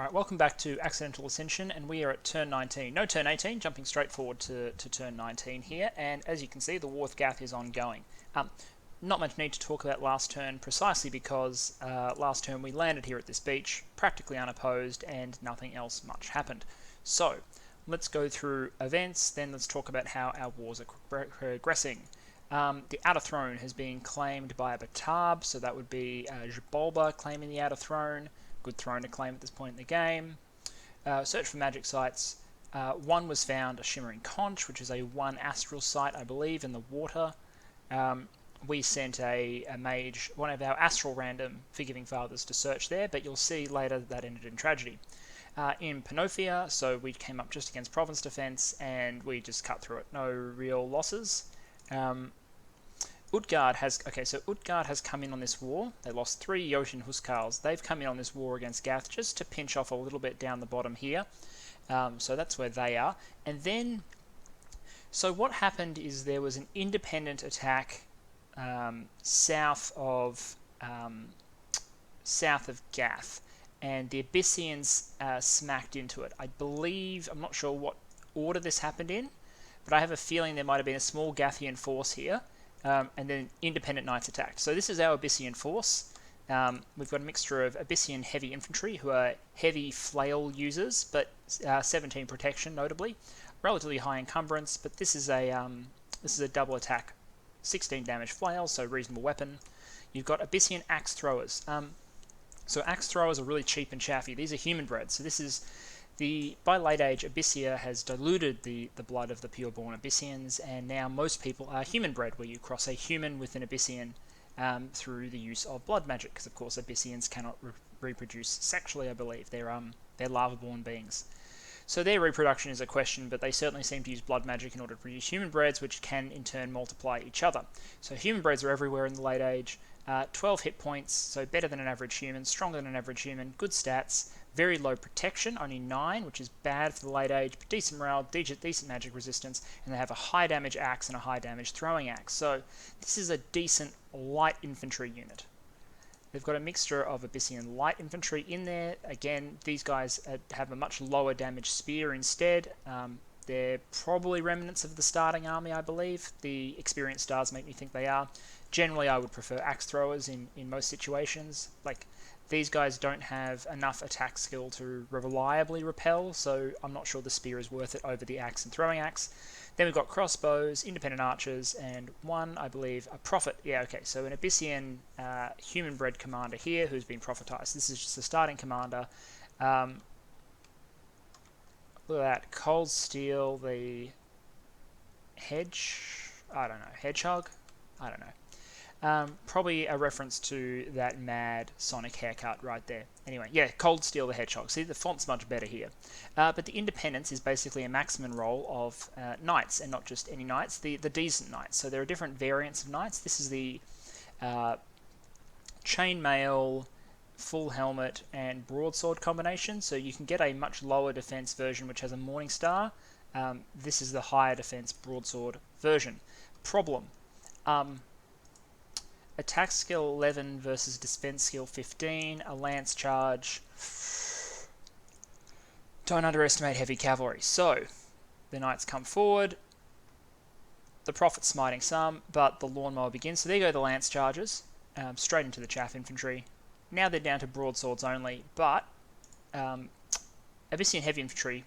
Alright, welcome back to Accidental Ascension, and we are at turn 19. No, turn 18, jumping straight forward to turn 19 here, and as you can see, the War with Gath is ongoing. Not much need to talk about last turn, precisely because last turn we landed here at this beach, practically unopposed, and nothing else much happened. So, let's go through events, then let's talk about how our wars are progressing. The Outer Throne has been claimed by a Batab, so that would be Jbolba claiming the Outer Throne. Good throne to claim at this point in the game. Search for magic sites. One was found, a Shimmering Conch, which is a 1 astral site, I believe, in the water. We sent a mage, one of our astral random Forgiving Fathers, to search there, but you'll see later that ended in tragedy. In Panofia, so we came up just against Province Defense, and we just cut through it. No real losses. Utgard has come in on this war. They lost 3 Jotun Huskarls. They've come in on this war against Gath just to pinch off a little bit down the bottom here. So that's where they are. And then, so what happened is there was an independent attack south of Gath, and the Abyssians smacked into it. I believe, I'm not sure what order this happened in, but I have a feeling there might have been a small Gathian force here. And then independent knights attacked. So this is our Abyssian force. We've got a mixture of Abyssian heavy infantry, who are heavy flail users, but 17 protection notably, relatively high encumbrance. But this is a double attack, 16 damage flail, so reasonable weapon. You've got Abyssian axe throwers. So axe throwers are really cheap and chaffy. These are human bred. So this is by late age, Abyssia has diluted the blood of the pure-born Abyssians, and now most people are human-bred, where you cross a human with an Abyssian through the use of blood magic, because of course Abyssians cannot reproduce sexually, I believe. They're larva-born beings. So their reproduction is a question, but they certainly seem to use blood magic in order to produce human-breds, which can in turn multiply each other. So human-breds are everywhere in the late age. 12 hit points, so better than an average human, stronger than an average human, good stats, very low protection, only 9, which is bad for the late age, but decent morale, decent magic resistance, and they have a high damage axe and a high damage throwing axe. So this is a decent light infantry unit. They've got a mixture of Abyssian light infantry in there. Again, these guys have a much lower damage spear instead. They're probably remnants of the starting army, I believe. The experienced stars make me think they are. Generally, I would prefer axe throwers in most situations. Like, these guys don't have enough attack skill to reliably repel, so I'm not sure the spear is worth it over the axe and throwing axe. Then we've got crossbows, independent archers, and one, I believe, a prophet. Yeah, okay, so an Abyssian human-bred commander here who's been prophetized. This is just a starting commander. Look at that. Cold Steel, the hedgehog? I don't know. Probably a reference to that mad Sonic haircut right there. Anyway, yeah, Cold Steel the Hedgehog. See, the font's much better here. But the Independence is basically a maximum roll of knights, and not just any knights, the decent knights. So there are different variants of knights. This is the chainmail, full helmet, and broadsword combination. So you can get a much lower defense version which has a Morning Star. This is the higher defense broadsword version. Problem. Attack skill 11 versus defense skill 15, a lance charge. Don't underestimate heavy cavalry. So, the knights come forward, the prophet smiting some, but the lawnmower begins. So there go the lance charges, straight into the chaff infantry. Now they're down to broadswords only, but Abyssian heavy infantry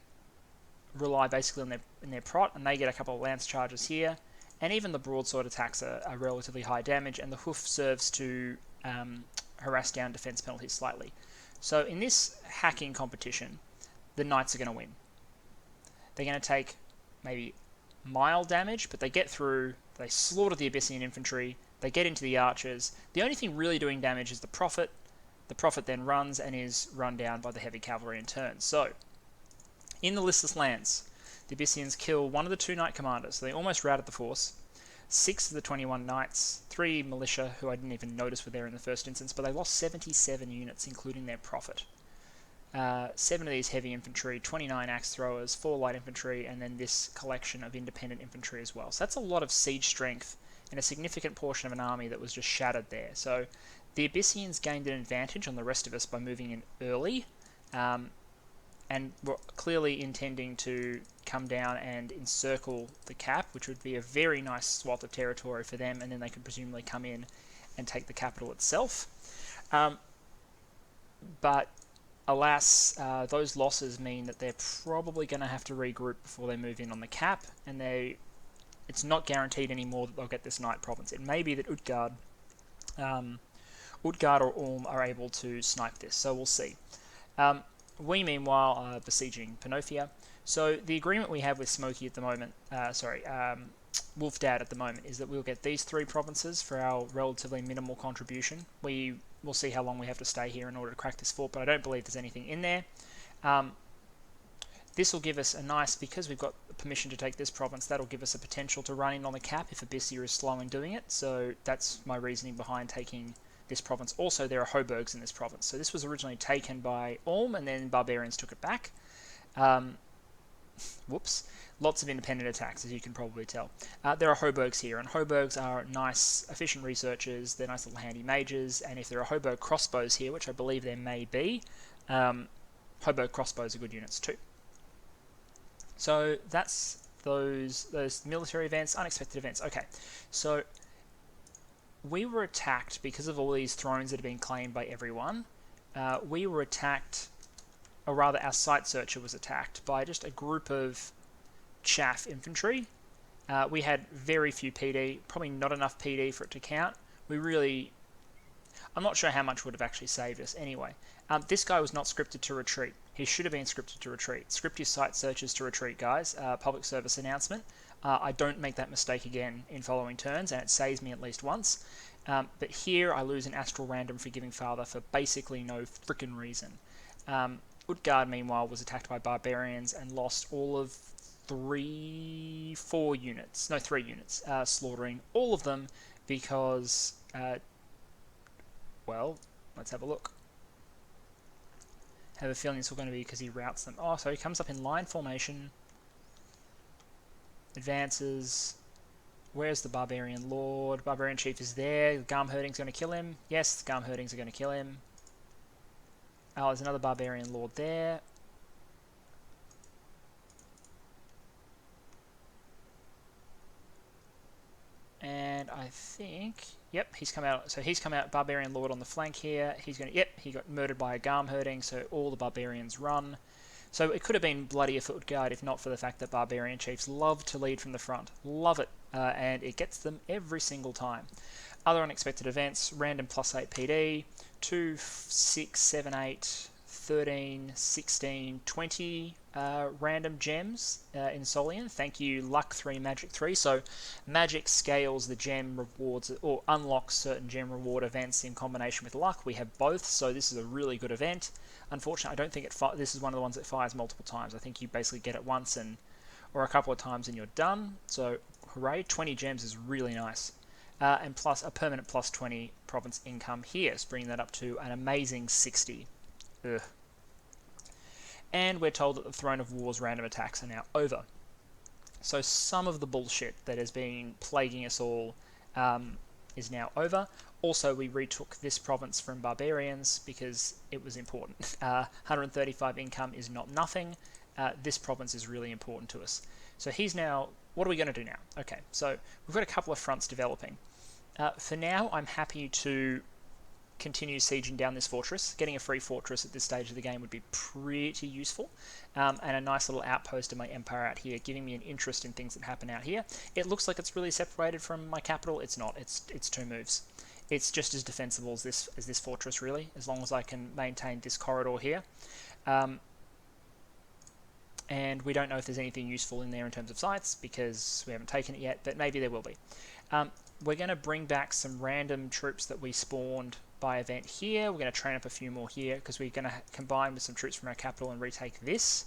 rely basically on their prot, and they get a couple of lance charges here. And even the broadsword attacks are relatively high damage, and the hoof serves to harass down defense penalties slightly. So in this hacking competition, the knights are going to win. They're going to take maybe mild damage, but they get through, they slaughter the Abyssian infantry, they get into the archers. The only thing really doing damage is the prophet. The prophet then runs and is run down by the heavy cavalry in turn. So, in the listless lands, the Abyssians kill one of the 2 knight commanders, so they almost routed the force. 6 of the 21 knights, 3 militia, who I didn't even notice were there in the first instance, but they lost 77 units, including their prophet. 7 of these heavy infantry, 29 axe throwers, 4 light infantry, and then this collection of independent infantry as well. So that's a lot of siege strength and a significant portion of an army that was just shattered there. So the Abyssians gained an advantage on the rest of us by moving in early. and were clearly intending to come down and encircle the cap, which would be a very nice swath of territory for them, and then they could presumably come in and take the capital itself. But alas, those losses mean that they're probably going to have to regroup before they move in on the cap, and it's not guaranteed anymore that they'll get this Knight province. It may be that Utgard or Ulm are able to snipe this, so we'll see. We, meanwhile, are besieging Panofia. So the agreement we have with Smoky at the moment, Wolfdad at the moment, is that we'll get these 3 provinces for our relatively minimal contribution. We will see how long we have to stay here in order to crack this fort, but I don't believe there's anything in there. This will give us a nice, because we've got permission to take this province, that'll give us a potential to run in on the cap if Abyssia is slow in doing it. So that's my reasoning behind taking this province. Also, there are Hoburgs in this province. So this was originally taken by Ulm, and then barbarians took it back. Whoops. Lots of independent attacks, as you can probably tell. There are Hoburgs here, and Hoburgs are nice, efficient researchers. They're nice little handy mages, and if there are Hoburg crossbows here, which I believe there may be, Hoburg crossbows are good units too. So that's those military events, unexpected events. Okay, so we were attacked because of all these thrones that have been claimed by everyone. We were attacked, or rather our site searcher was attacked by just a group of chaff infantry. We had very few PD, probably not enough PD for it to count. I'm not sure how much would have actually saved us anyway. This guy was not scripted to retreat. He should have been scripted to retreat. Script your site searches to retreat, guys. Public service announcement. I don't make that mistake again in following turns, and it saves me at least once. But here I lose an Astral Random Forgiving Father for basically no frickin' reason. Utgard, meanwhile, was attacked by barbarians and lost all of 3 units, slaughtering all of them because, well, let's have a look. I have a feeling it's all going to be because he routes them. Oh, so he comes up in line formation, advances. Where's the Barbarian Lord? Barbarian Chief is there. Garmherding's going to kill him. Yes, the Garmherdings are going to kill him. Oh, there's another Barbarian Lord there. And I think, yep, he's come out. So he's come out, Barbarian Lord on the flank here. He's going to, yep, he got murdered by a Garmherding, so all the barbarians run. So it could have been bloodier for Utgard if not for the fact that barbarian chiefs love to lead from the front. Love it. And it gets them every single time. Other unexpected events, random +8 PD, 2, 6, 7, 8, 13, 16, 20 random gems in Solian. Thank you, Luck 3, Magic 3. So Magic scales the gem rewards or unlocks certain gem reward events in combination with Luck. We have both, so this is a really good event. Unfortunately, I don't think this is one of the ones that fires multiple times. I think you basically get it once or a couple of times and you're done. So hooray, 20 gems is really nice. And plus a permanent +20 province income here, so bringing that up to an amazing 60. Ugh. And we're told that the Throne of War's random attacks are now over. So some of the bullshit that has been plaguing us all is now over. Also, we retook this province from barbarians because it was important. 135 income is not nothing. This province is really important to us. So he's now... What are we going to do now? Okay, so we've got a couple of fronts developing. For now, I'm happy to continue sieging down this fortress. Getting a free fortress at this stage of the game would be pretty useful. And a nice little outpost of my empire out here, giving me an interest in things that happen out here. It looks like it's really separated from my capital. It's not. It's 2 moves. It's just as defensible as this fortress, really, as long as I can maintain this corridor here. And we don't know if there's anything useful in there in terms of sites because we haven't taken it yet, but maybe there will be. We're going to bring back some random troops that we spawned by event here. We're going to train up a few more here because we're going to combine with some troops from our capital and retake this.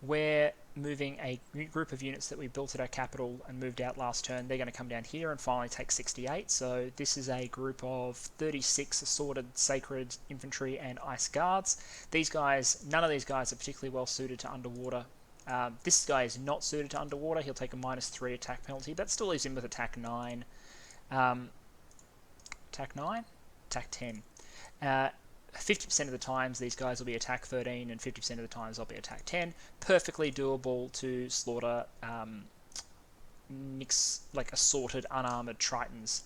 We're moving a group of units that we built at our capital and moved out last turn. They're going to come down here and finally take 68. So this is a group of 36 assorted sacred infantry and ice guards. These guys, none of these guys are particularly well suited to underwater. This guy is not suited to underwater. He'll take a -3 attack penalty. That still leaves him with attack 9. Attack 9? Attack 10. 50% of the times these guys will be attack 13 and 50% of the times they'll be attack 10. Perfectly doable to slaughter like assorted unarmored Tritons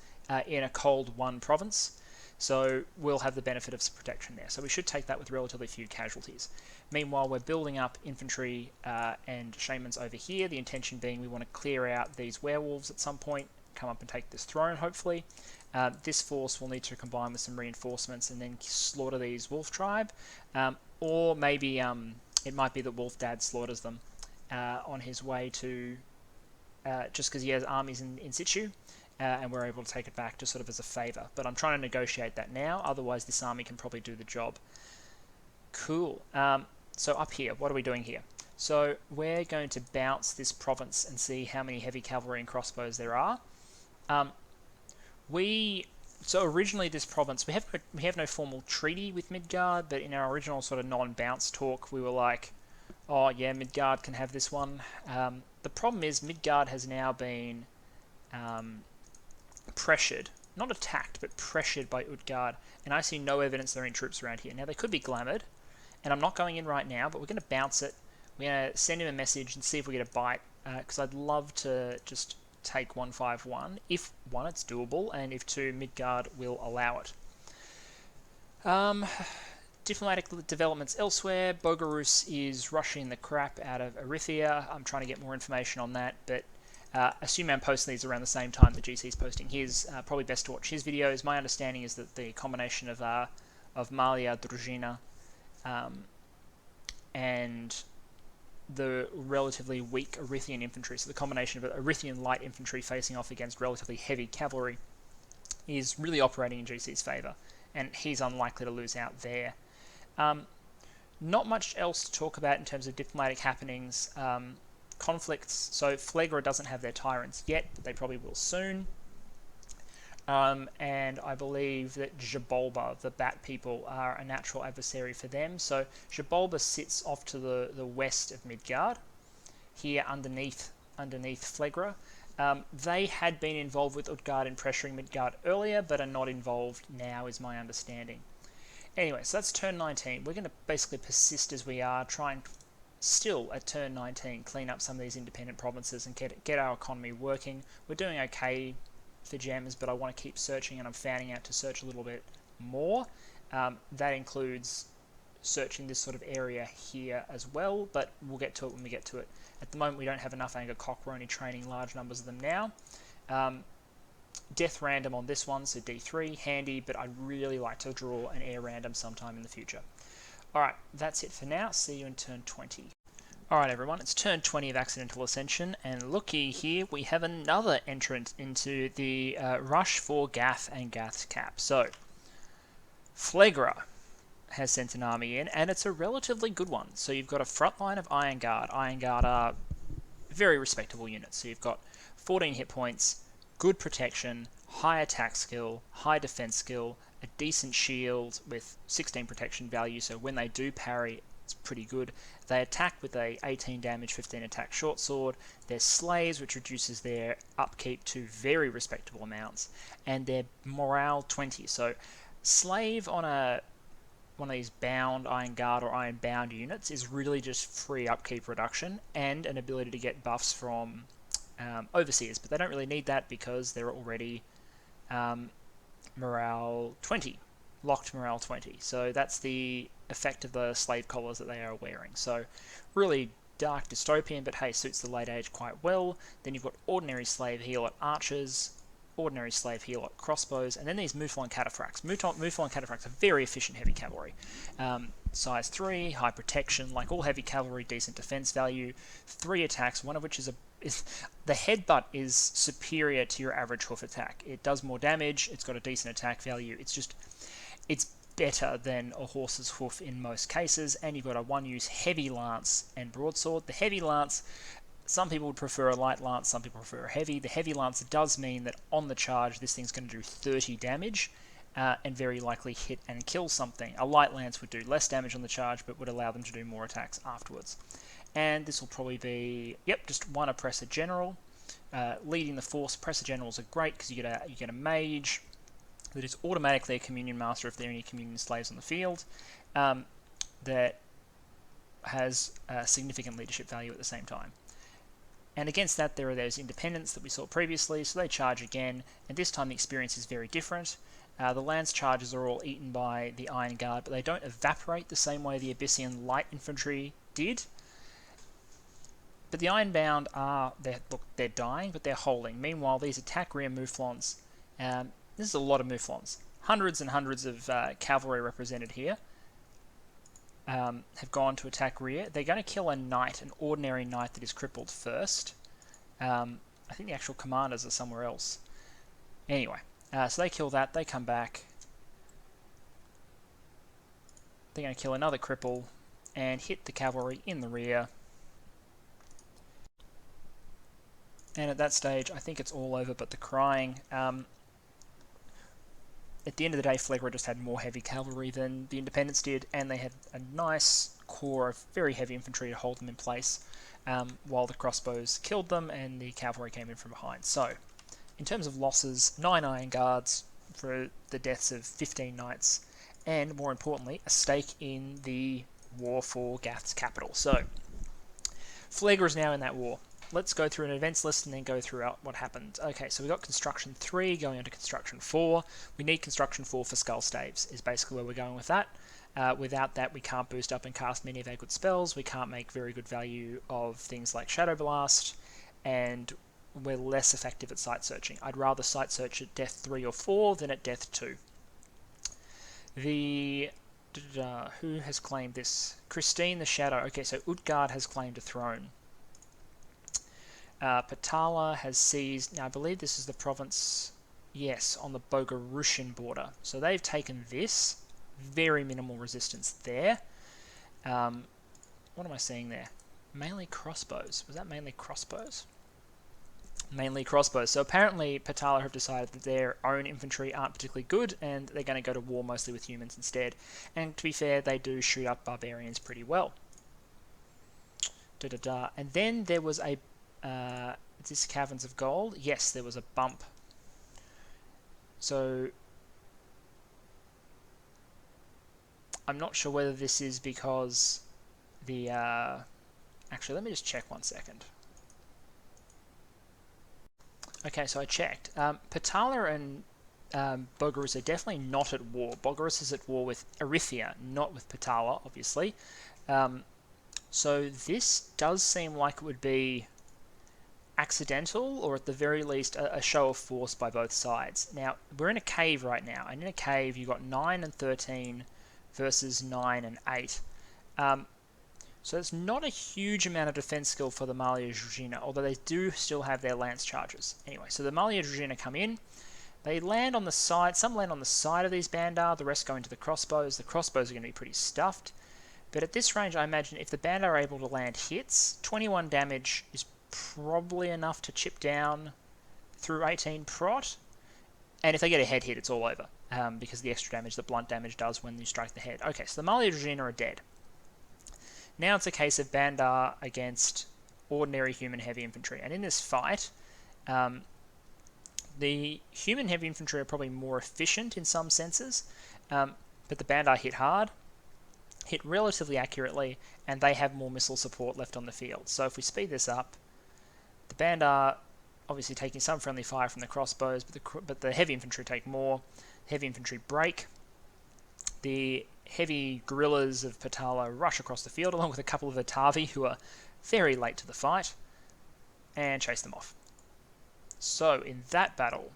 in a cold 1 province. So we'll have the benefit of some protection there. So we should take that with relatively few casualties. Meanwhile, we're building up infantry and shamans over here. The intention being we want to clear out these werewolves at some point, come up and take this throne, hopefully. This force will need to combine with some reinforcements and then slaughter these wolf tribe. Or maybe it might be that Wolf Dad slaughters them on his way to... just because he has armies in situ. And we're able to take it back just sort of as a favour. But I'm trying to negotiate that now, otherwise this army can probably do the job. Cool. So up here, what are we doing here? So we're going to bounce this province and see how many heavy cavalry and crossbows there are. So originally this province, we have no formal treaty with Midgard, but in our original sort of non-bounce talk, we were like, oh yeah, Midgard can have this one. The problem is Midgard has now been... pressured, not attacked, but pressured by Utgard, and I see no evidence there are any troops around here. Now, they could be glamoured, and I'm not going in right now, but we're going to bounce it. We're going to send him a message and see if we get a bite, because I'd love to just take 151. If 1, it's doable, and if 2, Midgard will allow it. Diplomatic developments elsewhere. Bogarus is rushing the crap out of Erythia. I'm trying to get more information on that, but assuming I'm posting these around the same time that GC's posting his, probably best to watch his videos. My understanding is that the combination of Malia, Druzhina, and the relatively weak Erythian infantry, so the combination of Erythian light infantry facing off against relatively heavy cavalry, is really operating in GC's favour, and he's unlikely to lose out there. Not much else to talk about in terms of diplomatic happenings. Conflicts, so Phlegra doesn't have their tyrants yet, but they probably will soon. And I believe that Xibalba, the Bat people, are a natural adversary for them. So Xibalba sits off to the west of Midgard, here underneath Phlegra. They had been involved with Utgard in pressuring Midgard earlier, but are not involved now, is my understanding. Anyway, so that's turn 19. We're going to basically persist as we are, try and still at turn 19 clean up some of these independent provinces and get our economy working. We're doing okay for gems, but I want to keep searching, and I'm fanning out to search a little bit more. That includes searching this sort of area here as well, but we'll get to it when we get to it. At the moment we don't have enough Angkor, we're only training large numbers of them now. Death random on this one, so D3, handy, but I'd really like to draw an air random sometime in the future. Alright, that's it for now. See you in turn 20. Alright everyone, it's turn 20 of Accidental Ascension, and looky here, we have another entrant into the rush for Gath and Gath's cap. So, Phlegra has sent an army in, and it's a relatively good one. So you've got a front line of Iron Guard. Iron Guard are very respectable units. So you've got 14 hit points, good protection, high attack skill, high defense skill, a decent shield with 16 protection value, so when they do parry, it's pretty good. They attack with a 18 damage, 15 attack short sword. They're slaves, which reduces their upkeep to very respectable amounts, and their morale 20. So slave on one of these bound Iron Guard or Iron Bound units is really just free upkeep reduction and an ability to get buffs from overseers, but they don't really need that because they're already morale 20, locked morale 20. So that's the effect of the slave collars that they are wearing. So really dark dystopian, but hey, suits the late age quite well. Then you've got ordinary slave heal at archers, ordinary slave heal at crossbows, and then these Mouflon cataphracts. Mouflon cataphracts are very efficient heavy cavalry. Size 3, high protection, like all heavy cavalry, decent defense value, 3 attacks, one of which is the headbutt is superior to your average hoof attack. It does more damage, it's got a decent attack value, it's better than a horse's hoof in most cases, and you've got a one-use heavy lance and broadsword. The heavy lance, some people would prefer a light lance, some people prefer a heavy. The heavy lance does mean that on the charge this thing's going to do 30 damage, and very likely hit and kill something. A light lance would do less damage on the charge, but would allow them to do more attacks afterwards. And this will probably be, just one Oppressor General. Leading the force, Oppressor Generals are great because you get a mage, that is automatically a communion master if there are any communion slaves on the field, that has significant leadership value at the same time. And against that, there are those independents that we saw previously, so they charge again, and this time the experience is very different. The lance charges are all eaten by the Iron Guard, but they don't evaporate the same way the Abyssian light infantry did. But the Ironbound they're dying, but they're holding. Meanwhile, these attack rear Mouflons, this is a lot of Mouflons. Hundreds and hundreds of cavalry represented here have gone to attack rear. They're going to kill a knight, an ordinary knight that is crippled first. I think the actual commanders are somewhere else. Anyway, so they kill that, they come back. They're going to kill another cripple and hit the cavalry in the rear. And at that stage, I think it's all over but the crying. At the end of the day, Phlegra just had more heavy cavalry than the Independents did, and they had a nice core of very heavy infantry to hold them in place, while the crossbows killed them and the cavalry came in from behind. So, in terms of losses, 9 Iron Guards for the deaths of 15 knights, and more importantly, a stake in the war for Gath's capital. So, Phlegra is now in that war. Let's go through an events list and then go through what happened. Okay, so we got Construction 3 going on to Construction 4. We need Construction 4 for Skull Staves, is basically where we're going with that. Without that, we can't boost up and cast many of our good spells. We can't make very good value of things like Shadow Blast, and we're less effective at site searching. I'd rather site search at Death 3 or 4 than at Death 2. Who has claimed this? Christine the Shadow. Okay, so Utgard has claimed a throne. Patala has seized, now I believe this is the province, yes, on the Bogorushian border. So they've taken this, very minimal resistance there. What am I seeing there? Mainly crossbows. Was that mainly crossbows? Mainly crossbows. So apparently Patala have decided that their own infantry aren't particularly good, and they're going to go to war mostly with humans instead. And to be fair, they do shoot up barbarians pretty well. And then there was a is this Caverns of Gold? Yes, there was a bump. So I'm not sure whether this is because the actually, let me just check 1 second. Okay, so I checked. Patala and Bogorus are definitely not at war. Bogorus is at war with Erythia, not with Patala, obviously. So this does seem like it would be accidental, or at the very least a show of force by both sides. Now, we're in a cave right now, and in a cave you've got 9 and 13 versus 9 and 8. So it's not a huge amount of defense skill for the Malia Dragina, although they do still have their lance charges. Anyway, so the Malia Dragina come in, they land on the side, some land on the side of these Bandar, the rest go into the crossbows. The crossbows are going to be pretty stuffed, but at this range I imagine if the Bandar are able to land hits, 21 damage is probably enough to chip down through 18 prot, and if they get a head hit, it's all over, because of the extra damage that blunt damage does when you strike the head. Okay, so the Malia Dragina are dead. Now it's a case of Bandar against ordinary human heavy infantry, and in this fight, the human heavy infantry are probably more efficient in some senses, but the Bandar hit hard, hit relatively accurately, and they have more missile support left on the field. So if we speed this up, the Bandar obviously taking some friendly fire from the crossbows, but the heavy infantry take more. Heavy infantry break. The heavy guerrillas of Patala rush across the field, along with a couple of Atavi who are very late to the fight, and chase them off. So in that battle,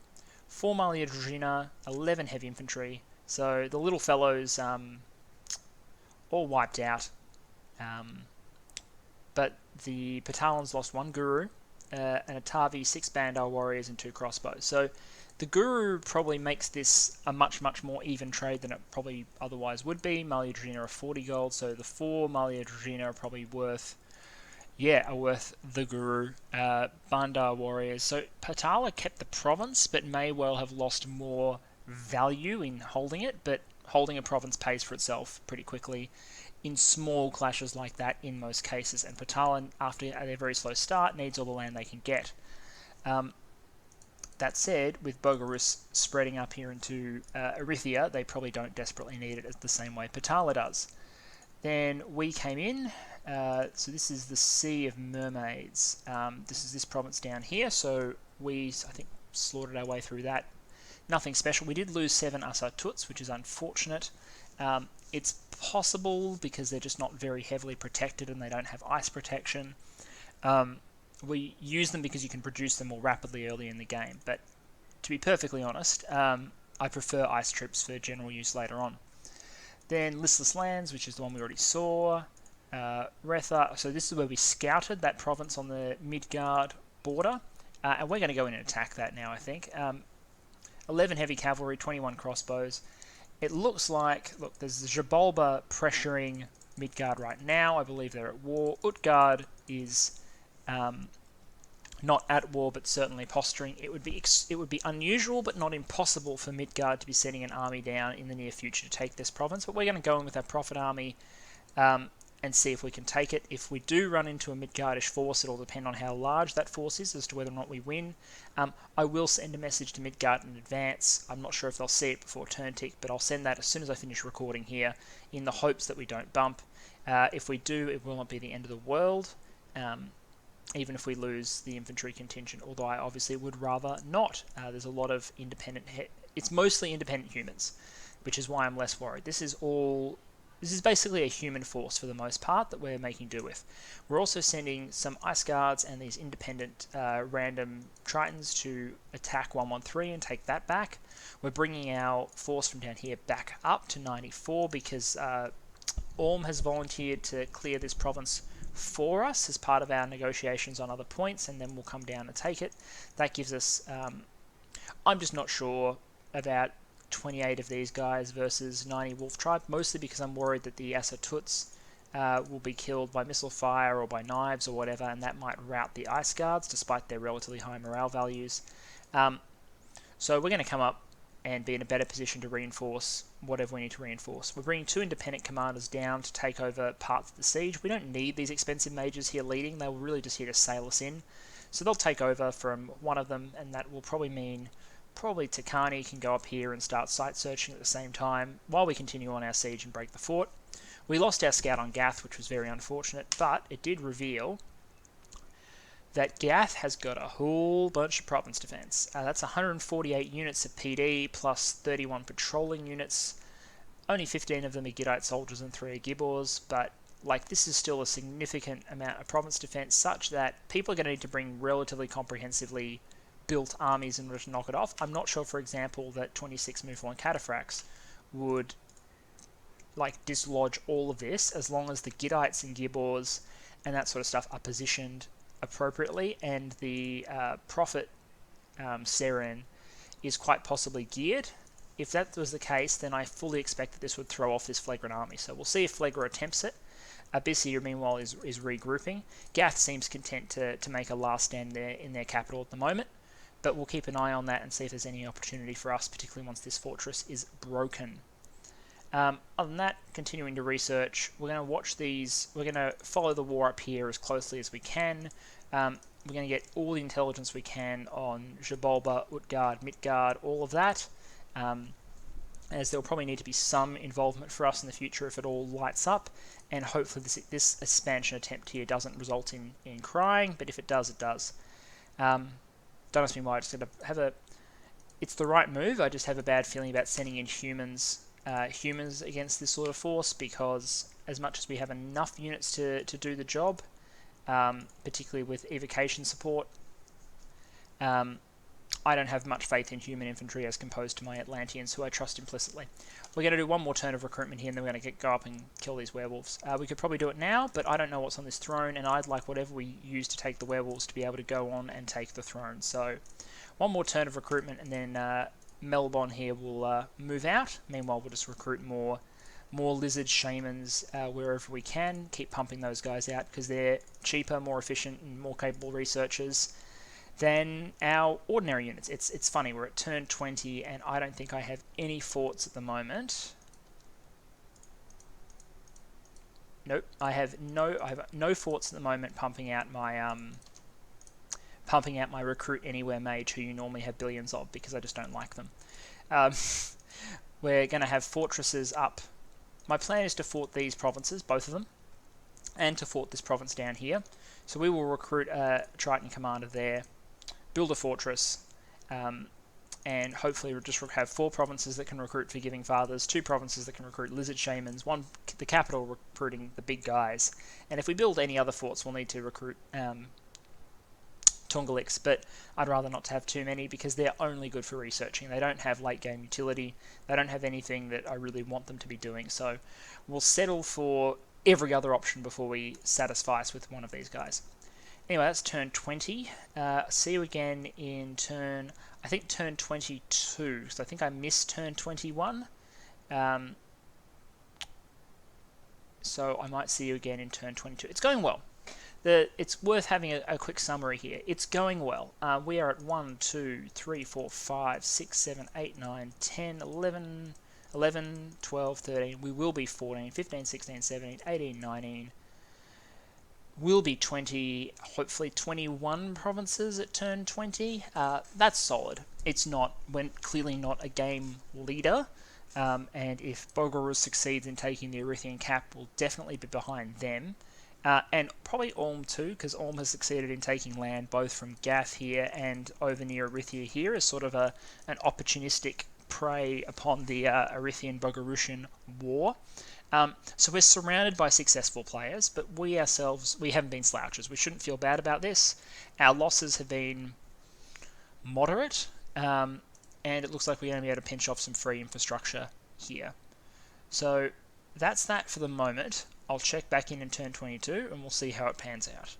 4 Malia Dragina, 11 heavy infantry. So the little fellows all wiped out. But the Patalans lost 1 Guru, an Atavi, 6 Bandar warriors, and 2 crossbows. So the Guru probably makes this a much, much more even trade than it probably otherwise would be. Malia Dragina are 40 gold, so the 4 Malia Dragina are probably worth the Guru. Bandar warriors. So Patala kept the province, but may well have lost more value in holding it, but holding a province pays for itself pretty quickly in small clashes like that in most cases, and Patala, after their very slow start, needs all the land they can get. The That said, with Bogarus spreading up here into Erythia, they probably don't desperately need it the same way Potala does. Then we came in, so this is the Sea of Mermaids. This is this province down here, so we, I think, slaughtered our way through that. Nothing special. We did lose 7 Asar Tuts, which is unfortunate. It's possible because they're just not very heavily protected and they don't have ice protection. We use them because you can produce them more rapidly early in the game, but to be perfectly honest, I prefer ice troops for general use later on. Then Listless Lands, which is the one we already saw. Retha, so this is where we scouted that province on the Midgard border, and we're going to go in and attack that now, I think. 11 heavy cavalry, 21 crossbows. It looks like, look, there's the Jabolba pressuring Midgard right now. I believe they're at war. Utgard is not at war, but certainly posturing. It would be unusual, but not impossible for Midgard to be sending an army down in the near future to take this province. But we're going to go in with our Prophet army and see if we can take it. If we do run into a Midgardish force, it'll depend on how large that force is as to whether or not we win. I will send a message to Midgard in advance. I'm not sure if they'll see it before turn tick, but I'll send that as soon as I finish recording here in the hopes that we don't bump. If we do, it will not be the end of the world. Even if we lose the infantry contingent, although I obviously would rather not. There's a lot of independent... It's mostly independent humans, which is why I'm less worried. This is basically a human force for the most part that we're making do with. We're also sending some Ice Guards and these independent random Tritons to attack 113 and take that back. We're bringing our force from down here back up to 94 because Orm has volunteered to clear this province for us as part of our negotiations on other points, and then we'll come down and take it. That gives us... I'm just not sure about 28 of these guys versus 90 Wolf Tribe, mostly because I'm worried that the Asar Tuts will be killed by missile fire or by knives or whatever, and that might rout the Ice Guards despite their relatively high morale values. So we're going to come up and be in a better position to reinforce whatever we need to reinforce. We're bringing 2 independent commanders down to take over parts of the siege. We don't need these expensive mages here leading. They were really just here to sail us in. So they'll take over from one of them, and that will probably mean Takani can go up here and start site searching at the same time while we continue on our siege and break the fort. We lost our scout on Gath, which was very unfortunate, but it did reveal that Gath has got a whole bunch of province defense. That's 148 units of PD plus 31 patrolling units. Only 15 of them are Gittite soldiers and 3 are Gibbors, but this is still a significant amount of province defense, such that people are going to need to bring relatively comprehensively built armies in order to knock it off. I'm not sure, for example, that 26 Muflon Cataphracts would dislodge all of this as long as the Gittites and Gibbors and that sort of stuff are positioned appropriately, and the Prophet Seren is quite possibly geared. If that was the case, then I fully expect that this would throw off this Flagrant army. So we'll see if Flegra attempts it. Abyssir, meanwhile, is regrouping. Gath seems content to make a last stand there in their capital at the moment, but we'll keep an eye on that and see if there's any opportunity for us, particularly once this fortress is broken. Other than that, continuing to research, we're going to watch these, we're going to follow the war up here as closely as we can. We're going to get all the intelligence we can on Jabolba, Utgard, Midgard, all of that, as there'll probably need to be some involvement for us in the future if it all lights up, and hopefully this expansion attempt here doesn't result in crying, but if it does, it does. Don't ask me why, I just got to have a... It's the right move, I just have a bad feeling about sending in humans against this sort of force, because as much as we have enough units to do the job, particularly with evocation support, I don't have much faith in human infantry as composed to my Atlanteans, who I trust implicitly. We're going to do one more turn of recruitment here, and then we're going to go up and kill these werewolves. We could probably do it now, but I don't know what's on this throne, and I'd like whatever we use to take the werewolves to be able to go on and take the throne. So one more turn of recruitment, and then Melbon here will move out. Meanwhile, we'll just recruit more lizard shamans wherever we can. Keep pumping those guys out because they're cheaper, more efficient, and more capable researchers than our ordinary units. It's funny, we're at turn 20 and I don't think I have any forts at the moment. Nope, I have no forts at the moment pumping out my pumping out my Recruit Anywhere mage, who you normally have billions of, because I just don't like them. Um, we're going to have fortresses up. My plan is to fort these provinces, both of them, and to fort this province down here. So we will recruit a Triton commander there, build a fortress, and hopefully we'll just have 4 provinces that can recruit Forgiving Fathers, 2 provinces that can recruit Lizard Shamans, the capital recruiting the big guys. And if we build any other forts, we'll need to recruit Tungaliks, but I'd rather not to have too many because they're only good for researching. They don't have late game utility. They don't have anything that I really want them to be doing. So we'll settle for every other option before we satisfy us with one of these guys. Anyway, that's turn 20. See you again in turn 22. So I think I missed turn 21. So I might see you again in turn 22. It's going well. It's worth having a quick summary here. It's going well. We are at 1, 2, 3, 4, 5, 6, 7, 8, 9, 10, 11, 12, 13. We will be 14, 15, 16, 17, 18, 19. Will be 20, hopefully 21 provinces at turn 20. That's solid. We're clearly not a game leader. And if Bogaruz succeeds in taking the Erythian cap, we'll definitely be behind them. And probably Ulm too, because Ulm has succeeded in taking land both from Gath here and over near Erythia here as sort of an opportunistic prey upon the Erythian Bogarushan war. So we're surrounded by successful players, but we haven't been slouches. We shouldn't feel bad about this. Our losses have been moderate, and it looks like we're going to be able to pinch off some free infrastructure here. So that's that for the moment. I'll check back in turn 22 and we'll see how it pans out.